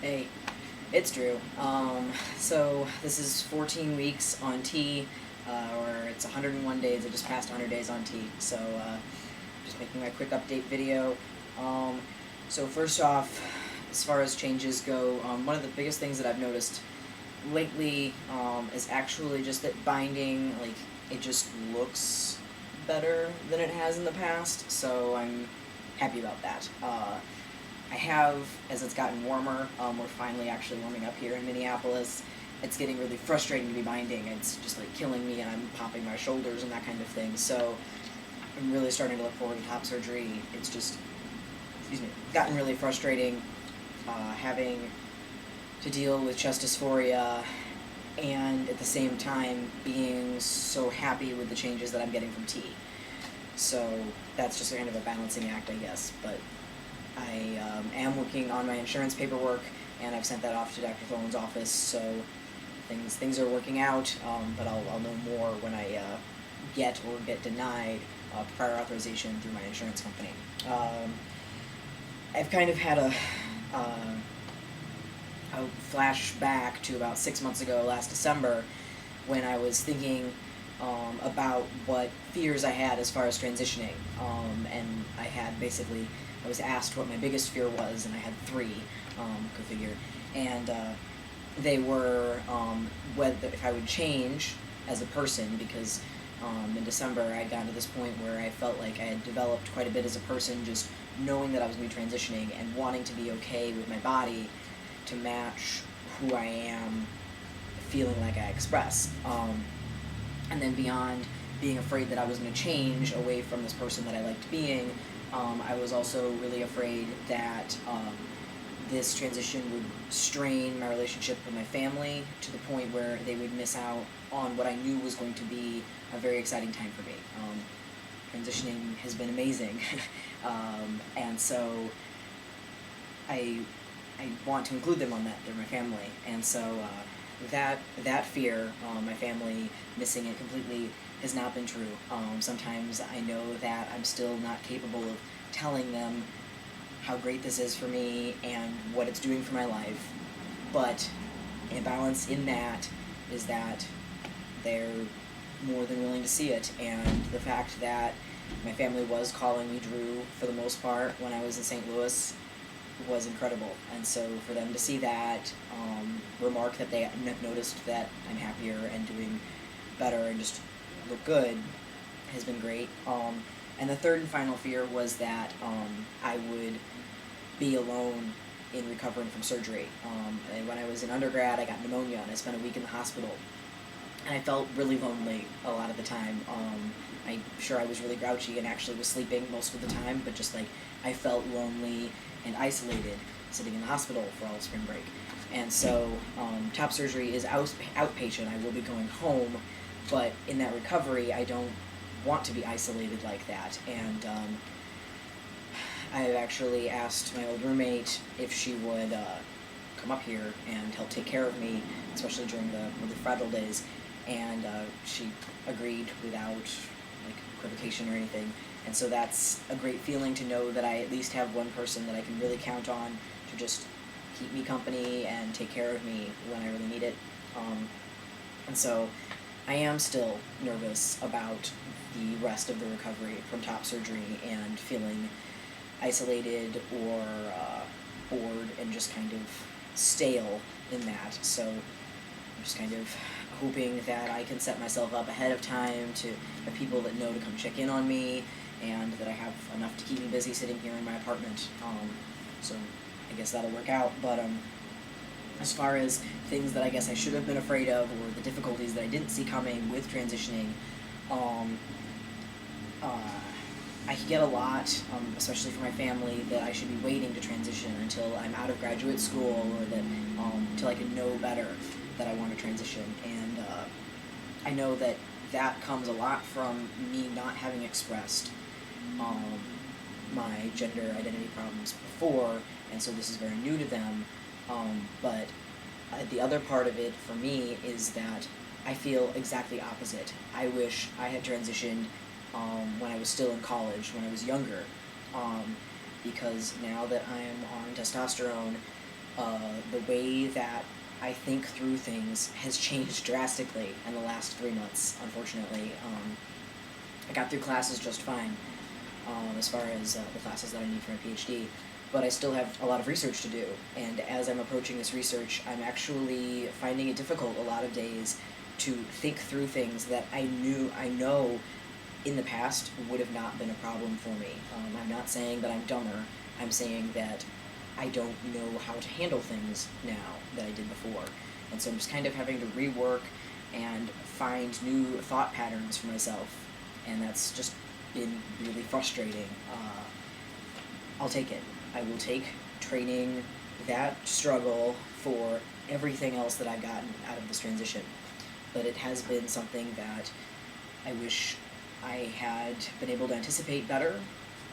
Hey, it's Drew. So this is 14 weeks on T, or it's 101 days. I just passed 100 days on T. So just making my quick update video. Um, so first off, as far as changes go, one of the biggest things that I've noticed lately is actually just that binding, like, it just looks better than it has in the past. So I'm happy about that. I have, as it's gotten warmer, we're finally actually warming up here in Minneapolis. It's getting really frustrating to be binding. It's just like killing me, and I'm popping my shoulders and that kind of thing. So I'm really starting to look forward to top surgery. It's just, excuse me, gotten really frustrating having to deal with chest dysphoria and at the same time being so happy with the changes that I'm getting from T. So that's just kind of a balancing act, I guess. But I am working on my insurance paperwork, and I've sent that off to Dr. Thorne's office, so things are working out, but I'll know more when I get denied prior authorization through my insurance company. I've kind of had a flashback to about 6 months ago, last December, when I was thinking about what fears I had as far as transitioning, and I was asked what my biggest fear was, and I had three, go figure, and they were whether if I would change as a person, because in December I had gotten to this point where I felt like I had developed quite a bit as a person, just knowing that I was going to be transitioning and wanting to be okay with my body to match who I am, feeling like I express. And then beyond being afraid that I was going to change away from this person that I liked being, I was also really afraid that this transition would strain my relationship with my family to the point where they would miss out on what I knew was going to be a very exciting time for me. Transitioning has been amazing, and so I want to include them on that. They're my family, and so that fear, my family missing it completely, has not been true. Sometimes I know that I'm still not capable of telling them how great this is for me and what it's doing for my life, but a balance in that is that they're more than willing to see it, and the fact that my family was calling me Drew for the most part when I was in St. Louis was incredible. And so for them to see that, remark that they noticed that I'm happier and doing better and just look good, has been great. And the third and final fear was that I would be alone in recovering from surgery. And when I was in undergrad, I got pneumonia, and I spent a week in the hospital. And I felt really lonely a lot of the time. I'm sure I was really grouchy and actually was sleeping most of the time, but just like I felt lonely and isolated sitting in the hospital for all of spring break. And so top surgery is outpatient. I will be going home, but in that recovery, I don't want to be isolated like that. And I've actually asked my old roommate if she would come up here and help take care of me, especially during the really fragile days. And she agreed without like equivocation or anything. And so that's a great feeling to know that I at least have one person that I can really count on to just keep me company and take care of me when I really need it. And so I am still nervous about the rest of the recovery from top surgery and feeling isolated or bored and just kind of stale in that. So I'm just kind of hoping that I can set myself up ahead of time to have people that know to come check in on me, and that I have enough to keep me busy sitting here in my apartment. So I guess that'll work out. But as far as things that I guess I should have been afraid of, or the difficulties that I didn't see coming with transitioning, I could get a lot, especially for my family, that I should be waiting to transition until I'm out of graduate school, or that until I can know better that I want to transition. And I know that that comes a lot from me not having expressed my gender identity problems before, and so this is very new to them. But the other part of it for me is that I feel exactly opposite. I wish I had transitioned when I was still in college, when I was younger, because now that I am on testosterone, The way that I think through things has changed drastically in the last 3 months, unfortunately. I got through classes just fine, as far as the classes that I need for my PhD, but I still have a lot of research to do, and as I'm approaching this research, I'm actually finding it difficult a lot of days to think through things that I know in the past would have not been a problem for me. I'm not saying that I'm dumber, I'm saying that I don't know how to handle things now that I did before. And so I'm just kind of having to rework and find new thought patterns for myself, and that's just been really frustrating. I'll take it. I will take training that struggle for everything else that I've gotten out of this transition. But it has been something that I wish I had been able to anticipate better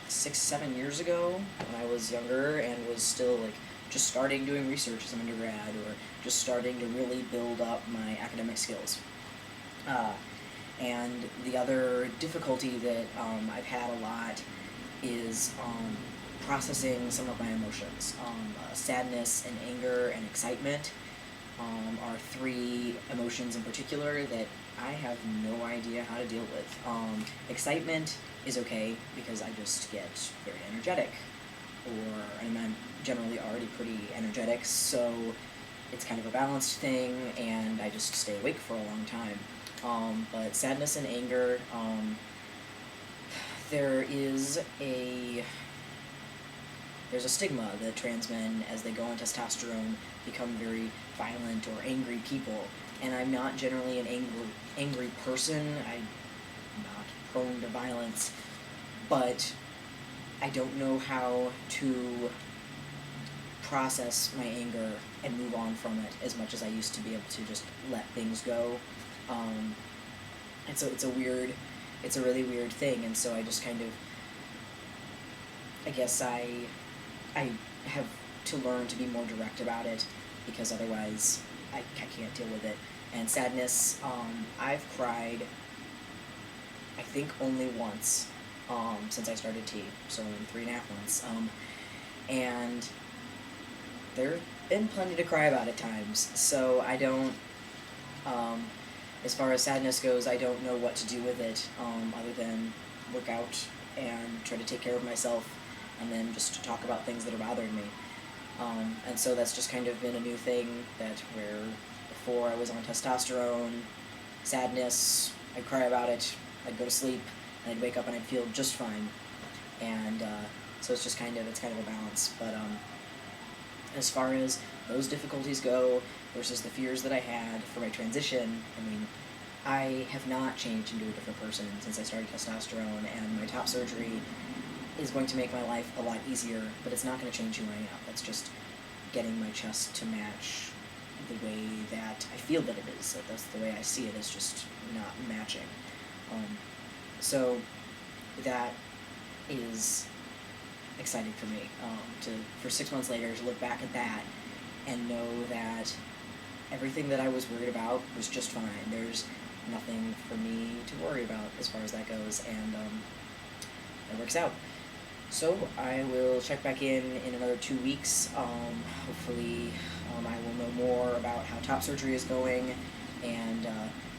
6-7 years ago when I was younger and was still like just starting doing research as an undergrad, or just starting to really build up my academic skills. And the other difficulty that I've had a lot is processing some of my emotions. Sadness and anger and excitement are three emotions in particular that I have no idea how to deal with. Excitement is okay because I just get very energetic, and I'm generally already pretty energetic, so it's kind of a balanced thing, and I just stay awake for a long time. But sadness and anger, there's a stigma that trans men, as they go on testosterone, become very violent or angry people. And I'm not generally an angry person. I'm not prone to violence, but I don't know how to process my anger and move on from it as much as I used to be able to just let things go. And so it's a really weird thing, and so I just kind of, I guess I have to learn to be more direct about it, because otherwise I can't deal with it. And sadness, I've cried, I think, only once since I started T, so in 3.5 months. And there've been plenty to cry about at times, so I don't, as far as sadness goes, I don't know what to do with it, other than work out and try to take care of myself, and then just to talk about things that are bothering me. And so that's just kind of been a new thing, that where before I was on testosterone, sadness, I'd cry about it, I'd go to sleep, and I'd wake up and I'd feel just fine. And so it's kind of a balance. But as far as those difficulties go versus the fears that I had for my transition, I mean, I have not changed into a different person since I started testosterone, and my top surgery is going to make my life a lot easier, but it's not going to change who I am. That's just getting my chest to match the way that I feel that it is. That's the way I see it, is just not matching. So that is exciting for me, for 6 months later to look back at that and know that everything that I was worried about was just fine. There's nothing for me to worry about as far as that goes, and it works out. So I will check back in another 2 weeks. Hopefully I will know more about how top surgery is going, and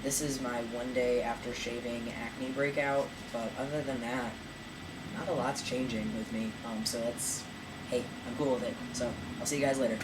this is my 1 day after shaving acne breakout, but other than that, not a lot's changing with me, so hey, I'm cool with it. So I'll see you guys later.